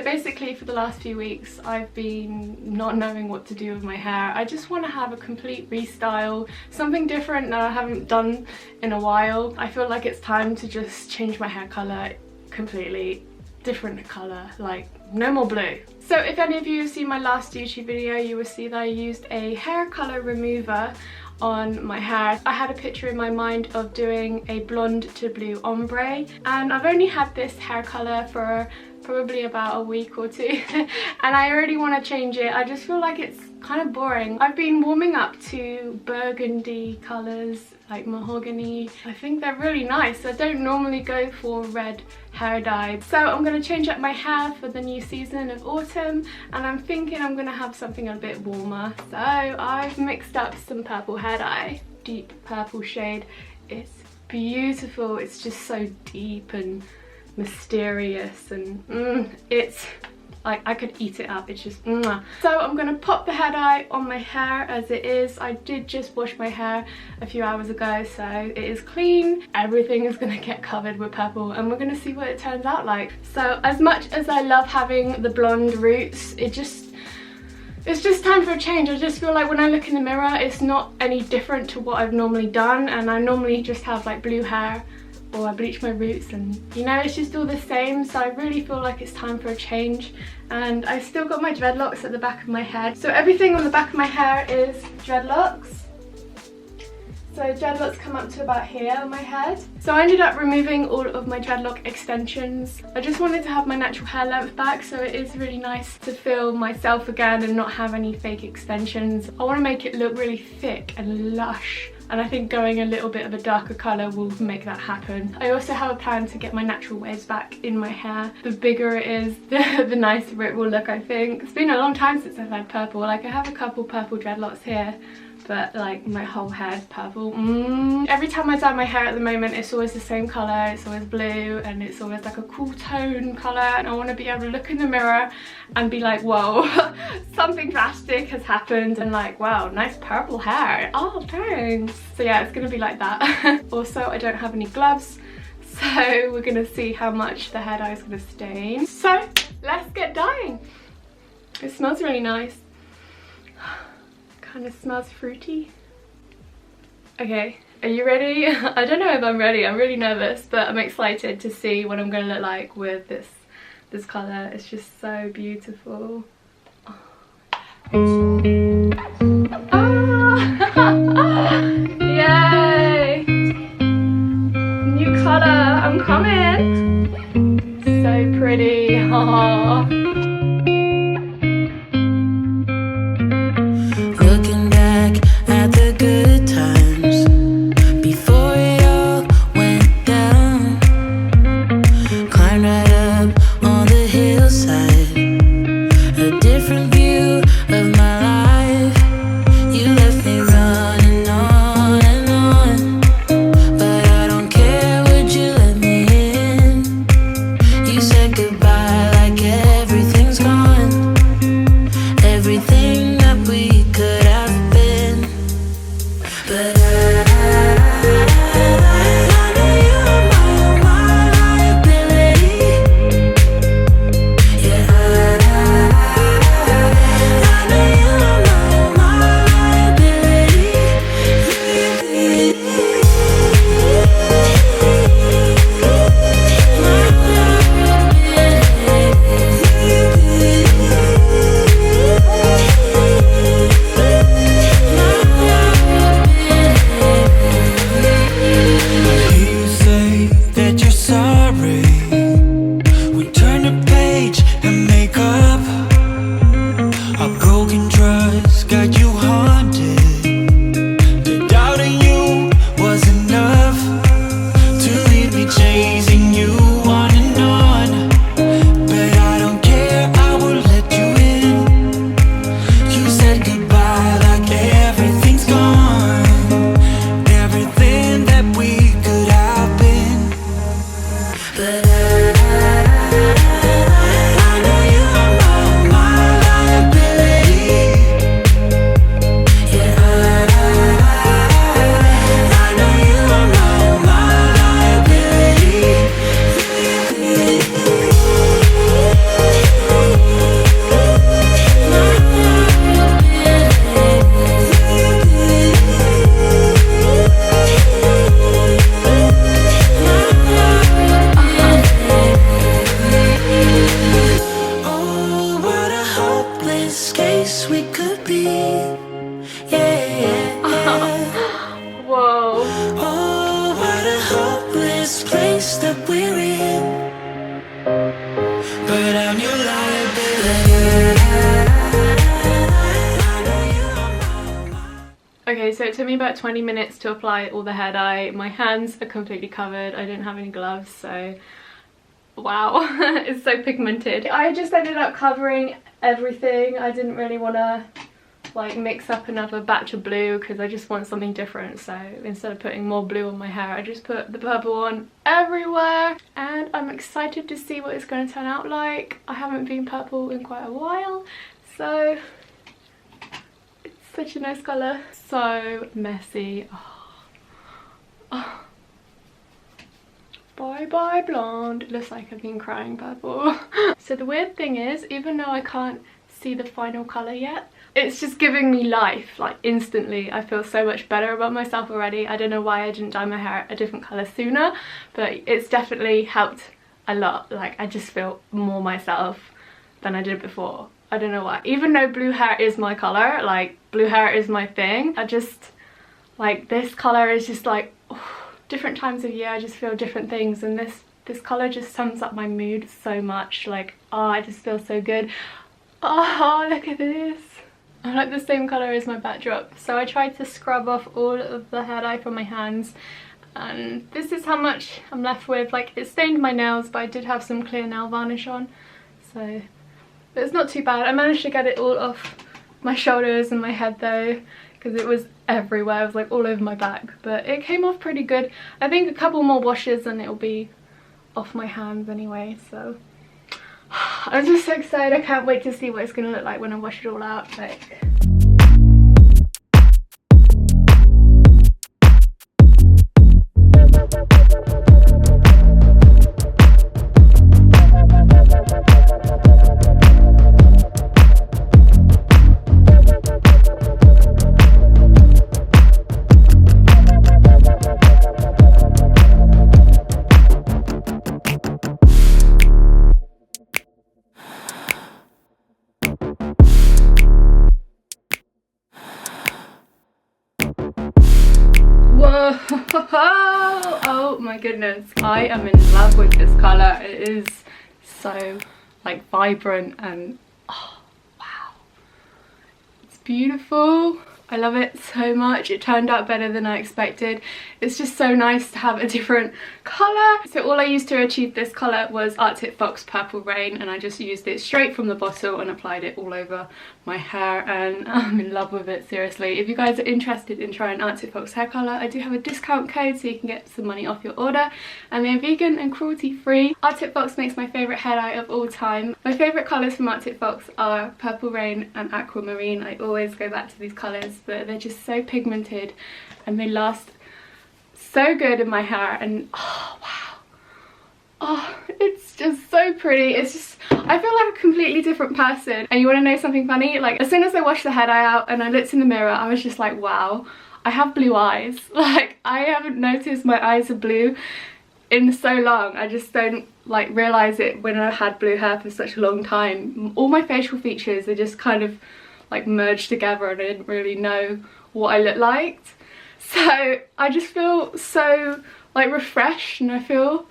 Basically for the last few weeks I've been not knowing what to do with my hair. I just want to have a complete restyle, something different that I haven't done in a while. I feel like it's time to just change my hair colour completely, different colour, like no more blue. So if any of you have seen my last YouTube video, you will see that I used a hair colour remover on my hair. I had a picture in my mind of doing a blonde to blue ombre, and I've only had this hair colour for probably about a week or two and I already want to change it. I just feel like it's kind of boring. I've been warming up to burgundy colours like mahogany. I think they're really nice. I don't normally go for red hair dye. So I'm going to change up my hair for the new season of autumn, and I'm thinking I'm going to have something a bit warmer. So I've mixed up some purple hair dye, deep purple shade. It's beautiful. It's just so deep and mysterious, and it's like I could eat it up. It's just So I'm gonna pop the hair dye on my hair as it is. I did just wash my hair a few hours ago, so it is clean. Everything is gonna get covered with purple, and we're gonna see what it turns out like. So as much as I love having the blonde roots, it's just time for a change. I just feel like when I look in the mirror, it's not any different to what I've normally done, and I normally just have like blue hair, or I bleach my roots, and you know, it's just all the same. So I really feel like it's time for a change. And I still got my dreadlocks at the back of my head, so everything on the back of my hair is dreadlocks. So dreadlocks come up to about here on my head. So I ended up removing all of my dreadlock extensions. I just wanted to have my natural hair length back, so it is really nice to feel myself again and not have any fake extensions. I want to make it look really thick and lush, and I think going a little bit of a darker colour will make that happen. I also have a plan to get my natural waves back in my hair. The bigger it is, the nicer it will look, I think. It's been a long time since I've had purple. Like I have a couple purple dreadlocks here, but like my whole hair's purple. Every time I dye my hair at the moment, it's always the same colour. It's always blue, and it's always like a cool tone colour, and I want to be able to look in the mirror and be like, whoa, something drastic has happened, and like, wow, nice purple hair. Oh, thanks. So yeah, it's gonna be like that. Also, I don't have any gloves, so we're gonna see how much the hair dye is gonna stain. So let's get dyeing. It smells really nice. Kind of smells fruity. Okay, are you ready? I don't know if I'm ready. I'm really nervous, but I'm excited to see what I'm going to look like with this colour. It's just so beautiful. Oh. Yay! New colour, I'm coming. So pretty. Aww. Good times before it all went down. Climbed right up on the hillside, a different view of my life. You left me running on and on, but I don't care, would you let me in? You said goodbye like everything's gone, everything that we could have been. But I know you are my liability. Yeah, I know you are my liability. You say that you're sorry. We turn the page and make up. Our broken trust got you haunted. The doubt in you was enough to leave me chasing you on and on. But I don't care, I will let you in. You said goodbye like everything's gone, everything that we could have been. But I know you are my liability. that we're in, but I'm your liability. Okay, so it took me about 20 minutes to apply all the hair dye. My hands are completely covered. I didn't have any gloves, so wow, it's so pigmented. I just ended up covering everything. I didn't really want to like mix up another batch of blue because I just want something different. So instead of putting more blue on my hair, I just put the purple on everywhere, and I'm excited to see what it's going to turn out like. I haven't been purple in quite a while, so it's such a nice colour. So messy. Oh. Bye bye blonde. It looks like I've been crying purple. So the weird thing is, even though I can't see the final colour yet, it's just giving me life, like instantly. I feel so much better about myself already. I don't know why I didn't dye my hair a different colour sooner, but it's definitely helped a lot. Like I just feel more myself than I did before. I don't know why. Even though blue hair is my colour, like blue hair is my thing, I just, like this colour is just like, different times of year I just feel different things, and this colour just sums up my mood so much. Like, oh, I just feel so good. Oh, look at this. I like the same colour as my backdrop. So I tried to scrub off all of the hair dye from my hands, and this is how much I'm left with. Like, it stained my nails, but I did have some clear nail varnish on, so but it's not too bad. I managed to get it all off my shoulders and my head though, because it was everywhere. It was like all over my back, but it came off pretty good. I think a couple more washes and it'll be off my hands anyway. So I'm just so excited. I can't wait to see what it's gonna look like when I wash it all out. Like, oh my goodness, I am in love with this colour. It is so like vibrant and oh wow, it's beautiful. I love it so much. It turned out better than I expected. It's just so nice to have a different colour. So all I used to achieve this colour was Arctic Fox Purple Rain, and I just used it straight from the bottle and applied it all over my hair, and I'm in love with it, seriously. If you guys are interested in trying Arctic Fox hair colour, I do have a discount code so you can get some money off your order, and they're vegan and cruelty free. Arctic Fox makes my favourite hair dye of all time. My favourite colours from Arctic Fox are Purple Rain and Aquamarine. I always go back to these colours, but they're just so pigmented and they last so good in my hair, and oh wow, oh, it's just so pretty. It's just, I feel like a completely different person. And you want to know something funny? Like, as soon as I washed the hair dye out and I looked in the mirror, I was just like, wow, I have blue eyes. Like, I haven't noticed my eyes are blue in so long. I just don't like realize it when I've had blue hair for such a long time. All my facial features are just kind of like merged together, and I didn't really know what I looked like. So I just feel so like refreshed, and I feel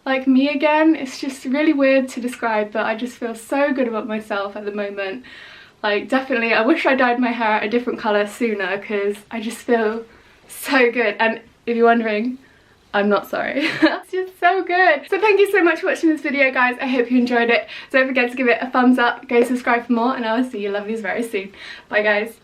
like me again. It's just really weird to describe, but I just feel so good about myself at the moment. Like, definitely I wish I dyed my hair a different colour sooner, because I just feel so good. And if you're wondering, I'm not sorry. It's just so good. So thank you so much for watching this video, guys. I hope you enjoyed it. Don't forget to give it a thumbs up, go subscribe for more, and I will see you lovelies very soon. Bye guys.